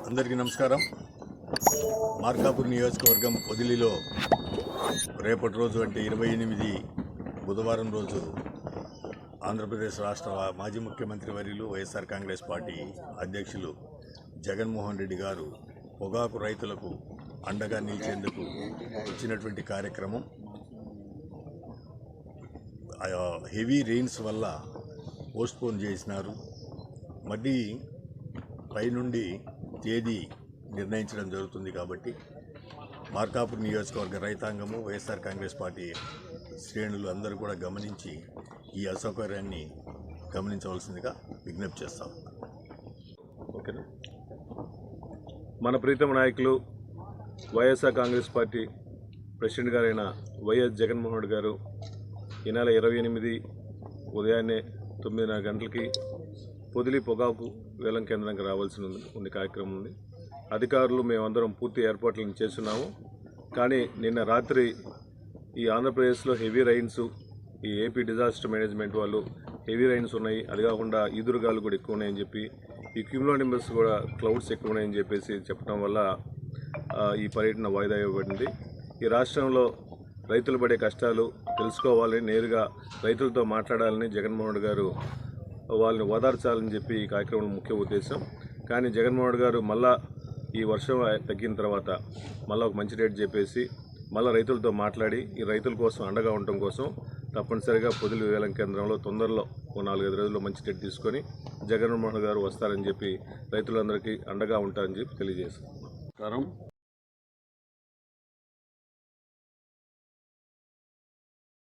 అందరికీ నమస్కారం. మార్కాపూర్ నియోజకవర్గం పొదిలిలో రేపటి రోజు అంటే 28 బుధవారం రోజు ఆంధ్రప్రదేశ్ రాష్ట్ర మాజీ ముఖ్యమంత్రి వర్యులు వైఎస్ఆర్ కాంగ్రెస్ పార్టీ అధ్యక్షులు జగన్మోహన్ రెడ్డి గారు పొగాకు రైతులకు అండగా నిలిచేందుకు ఇచ్చినటువంటి కార్యక్రమం హెవీ రెయిన్స్ వల్ల పోస్ట్పోన్ చేసినారు. మళ్ళీ పైనుండి తేదీ నిర్ణయించడం జరుగుతుంది. కాబట్టి మార్కాపూర్ నియోజకవర్గ రైతాంగము, వైఎస్ఆర్ కాంగ్రెస్ పార్టీ శ్రేణులు అందరూ కూడా గమనించి ఈ అసౌకర్యాన్ని గమనించవలసిందిగా విజ్ఞప్తి చేస్తాం. ఓకేనా. మన ప్రీతమ నాయకులు వైఎస్ఆర్ కాంగ్రెస్ పార్టీ ప్రెసిడెంట్ గారైన వైఎస్ జగన్మోహన్ రెడ్డి గారు ఈ నెల 28 ఉదయాన్నే 9:30 గంటలకి పొదిలి పొగాకు వేలం కేంద్రానికి రావాల్సిన ఉంది కార్యక్రమం ఉంది. అధికారులు మేమందరం పూర్తి ఏర్పాట్లను చేస్తున్నాము. కానీ నిన్న రాత్రి ఈ ఆంధ్రప్రదేశ్లో హెవీ రైన్స్, ఈ ఏపీ డిజాస్టర్ మేనేజ్మెంట్ వాళ్ళు హెవీ రైన్స్ ఉన్నాయి, అది కాకుండా ఈదురుగాలు కూడా ఎక్కువ ఉన్నాయని చెప్పి, ఈ క్యూములోనింబస్ కూడా క్లౌడ్స్ ఎక్కువ ఉన్నాయని చెప్పేసి చెప్పడం వల్ల ఈ పర్యటన వాయిదా ఇవ్వబడింది. ఈ రాష్ట్రంలో రైతులు పడే కష్టాలు తెలుసుకోవాలని, నేరుగా రైతులతో మాట్లాడాలని జగన్మోహన్ రెడ్డి గారు వాళ్ళని ఓదార్చాలని చెప్పి ఈ కార్యక్రమం ముఖ్య ఉద్దేశం. కానీ జగన్మోహన్ రెడ్డి గారు మళ్ళా ఈ వర్షం తగ్గిన తర్వాత మళ్ళీ ఒక మంచి రేట్ చెప్పేసి మళ్ళీ రైతులతో మాట్లాడి ఈ రైతుల కోసం అండగా ఉండటం కోసం తప్పనిసరిగా పొదిలి వేలం కేంద్రంలో తొందరలో 4-5 రోజుల్లో మంచి రేట్ తీసుకొని జగన్మోహన్ గారు వస్తారని చెప్పి రైతులందరికీ అండగా ఉంటారని చెప్పి తెలియజేస్తాం.